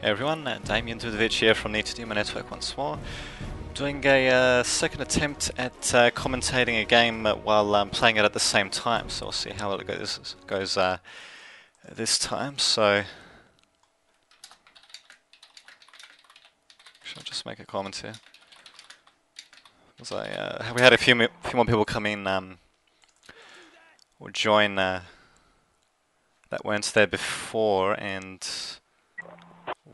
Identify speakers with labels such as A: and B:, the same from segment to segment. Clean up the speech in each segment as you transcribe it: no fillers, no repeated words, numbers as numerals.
A: Hey everyone, Damien Dudovic here from Need to Do My Network once more. Doing a second attempt at commentating a game while playing it at the same time, so we'll see how it goes this time. So, should I just make a comment here? Because we had a few more people come in or join that weren't there before, and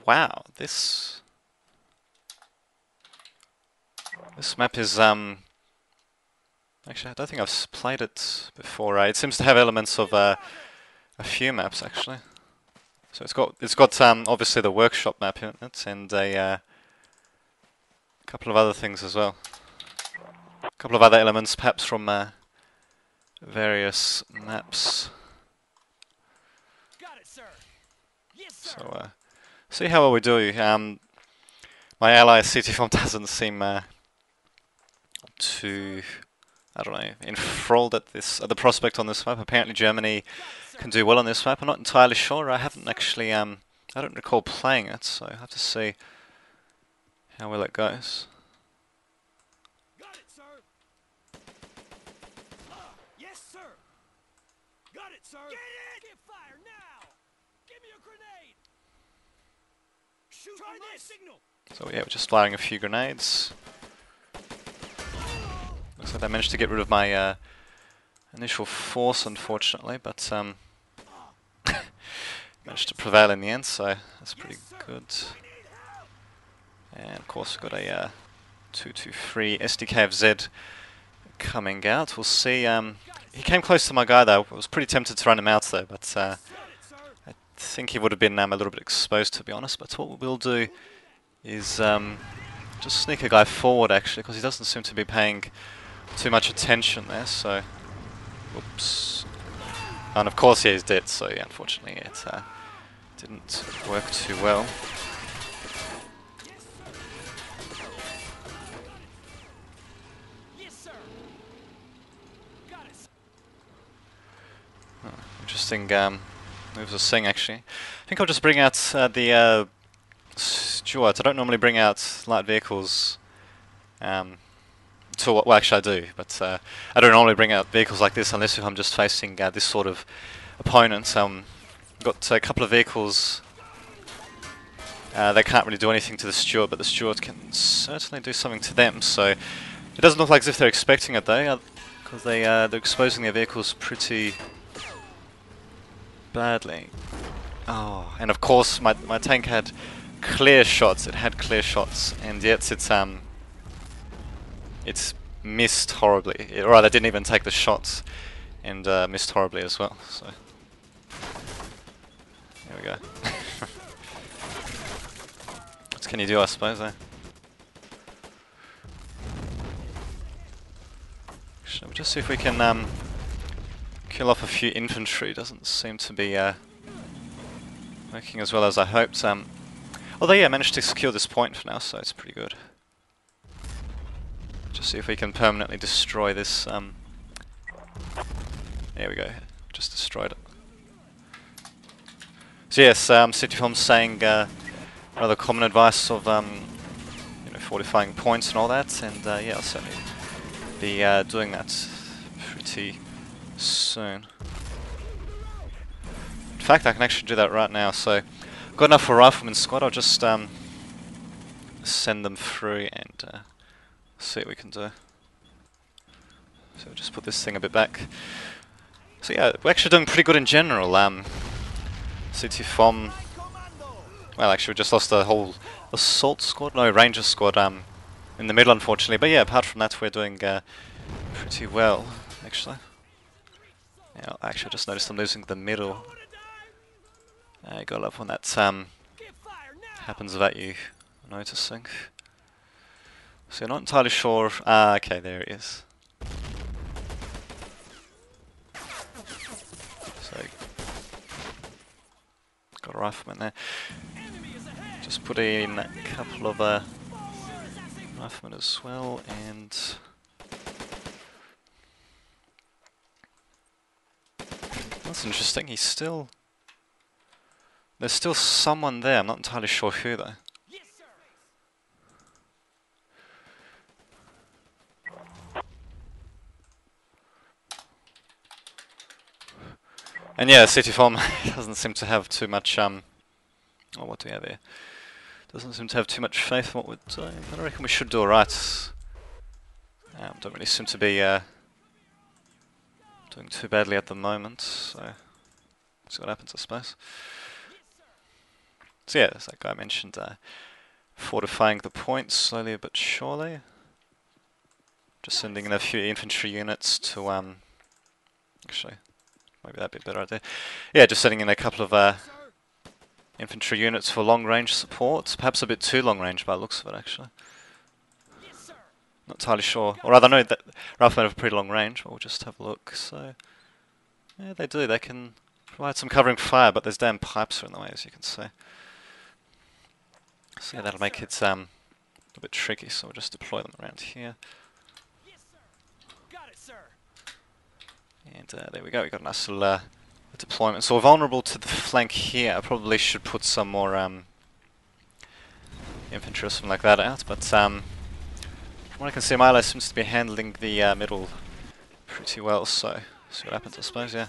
A: wow, this map is actually I don't think I've played it before. It seems to have elements of a few maps actually. So it's got obviously the workshop map in it and a couple of other things as well. A couple of other elements perhaps from various maps.
B: Got it, sir. Yes, sir.
A: So see how well we do. My ally CTFOM doesn't seem too, I don't know, enthralled at the prospect on this map. Apparently Germany can do well on this map. I'm not entirely sure. I haven't actually I don't recall playing it, so I have to see how well it goes.
B: Got it, sir. Yes, sir. Got it, sir. Get it! Get fire now! Give me a grenade! Shoot on my signal!
A: So yeah, we're just firing a few grenades. Looks like I managed to get rid of my initial force, unfortunately, but managed to prevail in the end, so that's pretty good. And of course we've got a 223 SDKFZ coming out. We'll see. He came close to my guy though. I was pretty tempted to run him out though, but I think he would have been a little bit exposed, to be honest. But what we'll do is just sneak a guy forward actually, because he doesn't seem to be paying too much attention there. So, whoops. And of course, yeah, he's dead. So yeah, unfortunately, it didn't work too well.
B: Yes, sir. Got it.
A: Interesting moves of Singh actually. I think I'll just bring out the Stuart. I don't normally bring out light vehicles. Well, actually I do, but I don't normally bring out vehicles like this unless if I'm just facing this sort of opponent. Got a couple of vehicles. They can't really do anything to the Stuart, but the Stuart can certainly do something to them. So it doesn't look like as if they're expecting it though, because they're exposing their vehicles pretty badly. Oh, and of course my tank had clear shots. It had clear shots, and yet it's missed horribly. Or rather, didn't even take the shots, and missed horribly as well. So there we go. What can you do, I suppose? Shall we just see if we can kill off a few infantry? Doesn't seem to be working as well as I hoped. Although yeah, I managed to secure this point for now, so it's pretty good. Just see if we can permanently destroy this. There we go. Just destroyed it. So yes, CityFilm's saying rather common advice of you know, fortifying points and all that, and yeah, I'll certainly be doing that pretty soon. In fact, I can actually do that right now. So, got enough for rifleman squad. I'll just send them through and see what we can do. So just put this thing a bit back. So yeah, we're actually doing pretty good in general. CTFOM. Well, actually, we just lost the whole assault squad, no, ranger squad, in the middle, unfortunately. But yeah, apart from that, we're doing pretty well, actually. Yeah, actually, I just noticed I'm losing the middle. You gotta love when that happens without you noticing. So you're not entirely sure. Okay, there he is. So got a rifleman there. Just put in a couple of riflemen as well, and that's interesting. He's still There's still someone there, I'm not entirely sure who though.
B: Yes, sir.
A: And yeah, City Farm doesn't seem to have too much, oh, what do we have here? Doesn't seem to have too much faith in what we're doing, but I reckon we should do alright. Don't really seem to be doing too badly at the moment, so see what happens, I suppose. So yeah, as that guy mentioned, fortifying the point slowly but surely. Just sending in a few infantry units to, actually, maybe that'd be a better idea. Yeah, just sending in a couple of infantry units for long range support. Perhaps a bit too long range by the looks of it, actually.
B: Yes, sir.
A: Not entirely sure. Or rather, I know that Riflemen have a pretty long range, but we'll just have a look. So, yeah, they do. They can provide some covering fire, but there's damn pipes are in the way, as you can see. So yeah, that'll make it a bit tricky, so we'll just deploy them around here.
B: Yes, sir. Got it, sir.
A: And there we go, we got a nice little deployment. So we're vulnerable to the flank here. I probably should put some more infantry or something like that out, but from what I can see, Milo seems to be handling the middle pretty well, so see what happens, I suppose, yeah.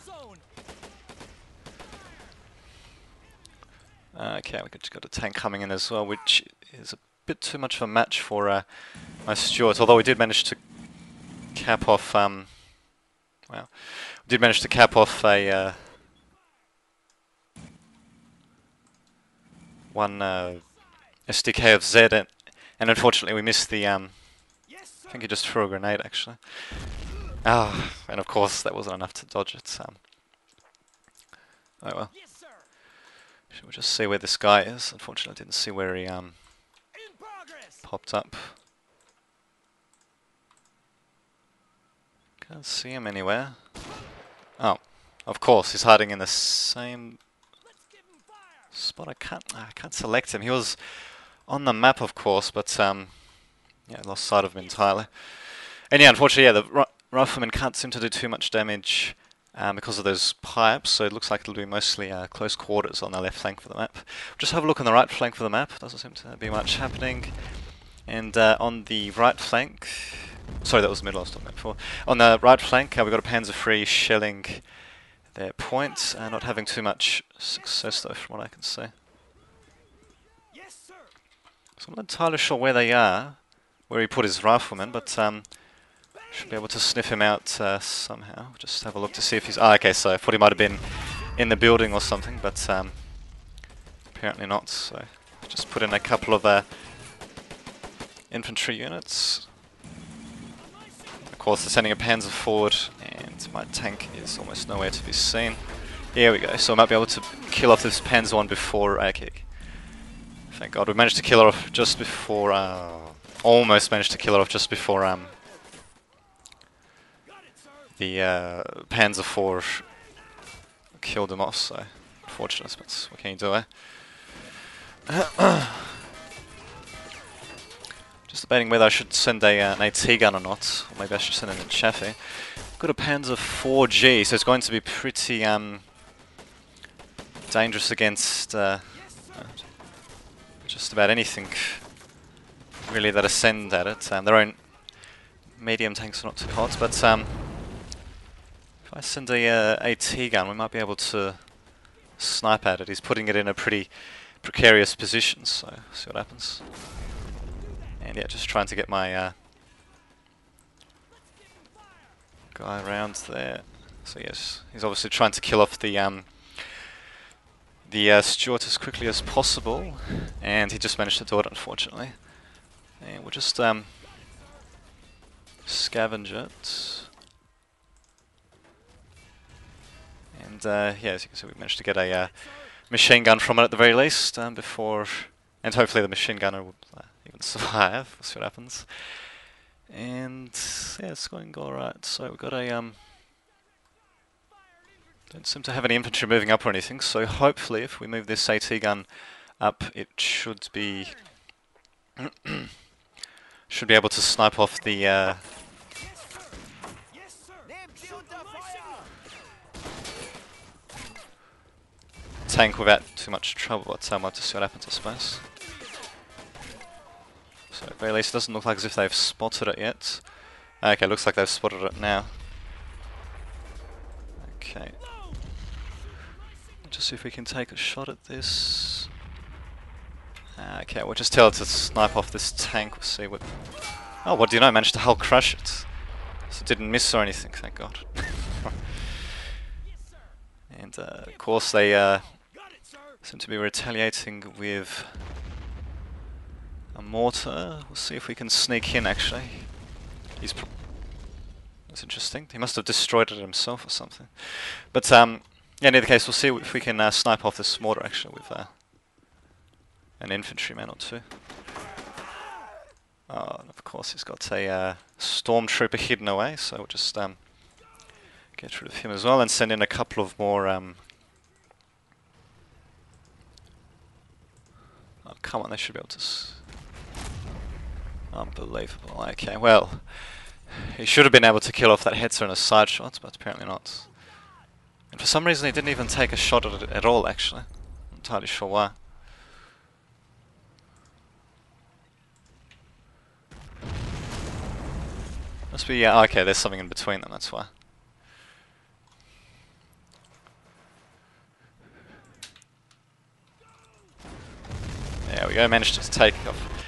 A: Okay, we got a tank coming in as well, which is a bit too much of a match for my Stuart, although we did manage to cap off, well, we did manage to cap off a one SDK of Z, and unfortunately we missed the, I think he just threw a grenade actually. Ah, and of course that wasn't enough to dodge it. Oh well. We'll just see where this guy is. Unfortunately I didn't see where he popped up. Can't see him anywhere. Oh, of course he's hiding in the same spot. I can't select him. He was on the map, of course, but yeah, I lost sight of him entirely. And yeah, unfortunately, yeah, the riflemen can't seem to do too much damage because of those pipes. So it looks like it'll be mostly close quarters on the left flank for the map. Just have a look on the right flank for the map. Doesn't seem to be much happening. And on the right flank, sorry, that was the middle I was talking about before. On the right flank, we've got a Panzer III shelling their point, not having too much success though, from what I can see.
B: Yes, sir.
A: So I'm not entirely sure where they are, where he put his riflemen, but should be able to sniff him out somehow. Just have a look to see if he's... Ah, okay, so I thought he might have been in the building or something, but apparently not. So just put in a couple of infantry units. Of course, they're sending a Panzer forward, and my tank is almost nowhere to be seen. Here we go. So I might be able to kill off this Panzer one before... Okay. Thank God, we managed to kill her off just before... almost managed to kill her off just before the Panzer IV killed him off, so unfortunate, but what can you do, eh? Just debating whether I should send an AT gun or not, or maybe I should send in a Chaffee. Got a Panzer IV-G, so it's going to be pretty dangerous against just about anything really that I send at it. Their own medium tanks are not too hot, but if I send a AT gun, we might be able to snipe at it. He's putting it in a pretty precarious position, so see what happens. And yeah, just trying to get my guy around there. So yes, he's obviously trying to kill off the Stuart as quickly as possible, and he just managed to do it, unfortunately. And we'll just scavenge it. And yeah, as you can see, we managed to get a machine gun from it at the very least before, and hopefully the machine gunner will even survive. We'll see what happens. And yeah, it's going alright. So we've got a don't seem to have any infantry moving up or anything. So hopefully, if we move this AT gun up, it should be should be able to snipe off the tank without too much trouble, but we'll have to see what happens, I suppose. So at very least it doesn't look like as if they've spotted it yet. Okay, looks like they've spotted it now. Okay. Just see if we can take a shot at this. Okay, we'll just tell it to snipe off this tank. We'll see what... Oh, what do you know? I managed to hull crush it. So it didn't miss or anything, thank God. And of course they seem to be retaliating with a mortar. We'll see if we can sneak in actually. That's interesting. He must have destroyed it himself or something. But yeah, in either case, we'll see if we can snipe off this mortar actually with an infantryman or two. Oh, and of course he's got a stormtrooper hidden away, so we'll just get rid of him as well and send in a couple of more... oh, come on, they should be able to... Unbelievable. Okay, well, he should have been able to kill off that Hetzer in a side shot, but apparently not. And for some reason he didn't even take a shot at it at all, actually. I'm not entirely sure why. Must be, yeah, okay, there's something in between them, that's why. There we go, managed to take off,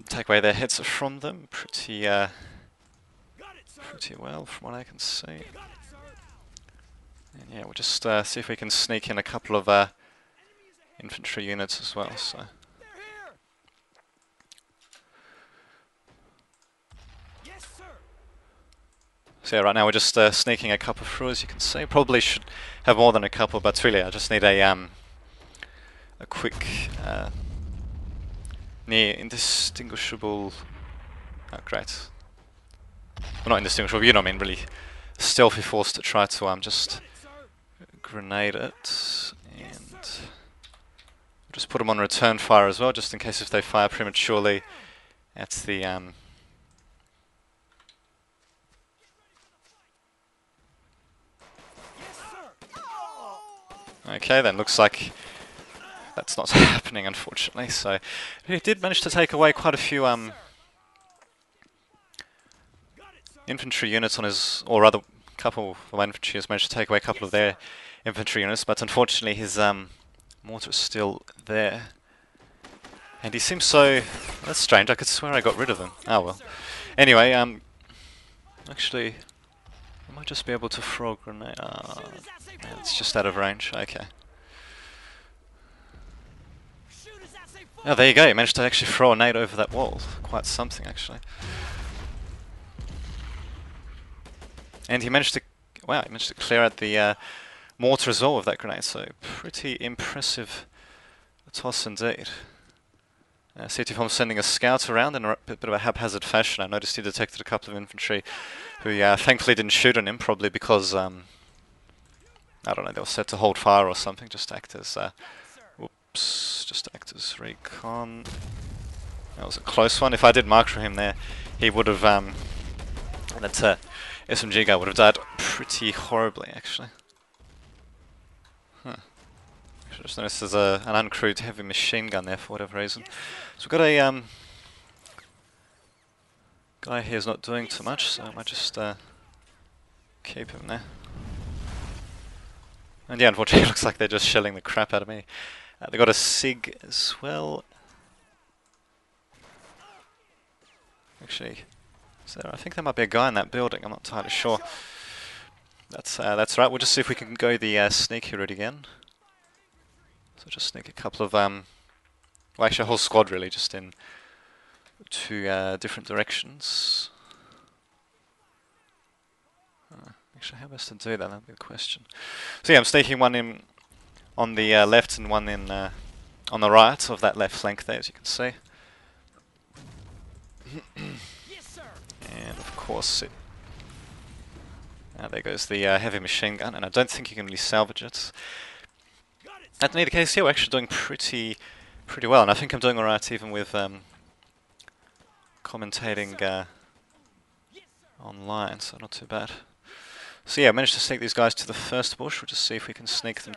A: take away their heads from them pretty well from what I can see. And yeah, we'll just see if we can sneak in a couple of infantry units as well, so. So yeah, right now we're just sneaking a couple through, as you can see. Probably should have more than a couple, but really I just need a quick, near indistinguishable. Oh, great. Well, not indistinguishable. You know what I mean. Really stealthy force to try to just grenade it, and just put them on return fire as well, just in case if they fire prematurely at the Okay, then looks like that's not happening, unfortunately. So he did manage to take away quite a few infantry units on his, or rather, a couple of infantry has managed to take away a couple of their infantry units, but unfortunately his mortar is still there. And he seems so... That's strange. I could swear I got rid of him. Oh well. Anyway, actually, I might just be able to throw a grenade. Yeah, it's just out of range. Okay. Oh, there you go. You managed to actually throw a nade over that wall. Quite something, actually. And he managed to... Wow, he managed to clear out the mortar as well with that grenade. So, pretty impressive toss indeed. CT4 sending a scout around in a bit of a haphazard fashion. I noticed he detected a couple of infantry who thankfully didn't shoot on him, probably because, I don't know, they were set to hold fire or something, just act as, just act as recon. That was a close one. If I did mark for him there, he would have, that SMG guy would have died pretty horribly, actually. Huh. I just noticed there's an uncrewed heavy machine gun there for whatever reason. So we've got a guy here's not doing too much, so I might just keep him there. And yeah, unfortunately it looks like they're just shelling the crap out of me. They got a SIG as well. Actually, so I think there might be a guy in that building, I'm not entirely sure. That's right, we'll just see if we can go the sneaky route again. So just sneak a couple of, well actually a whole squad really, just in two different directions. Actually, how best to do that? That'd be the question. So yeah, I'm sneaking one in on the left and one in on the right of that left flank there, as you can see. And of course, there goes the heavy machine gun, and I don't think you can really salvage it. In either case, yeah, we're actually doing pretty well, and I think I'm doing alright even with commentating online, so not too bad. So yeah, I managed to sneak these guys to the first bush. We'll just see if we can sneak them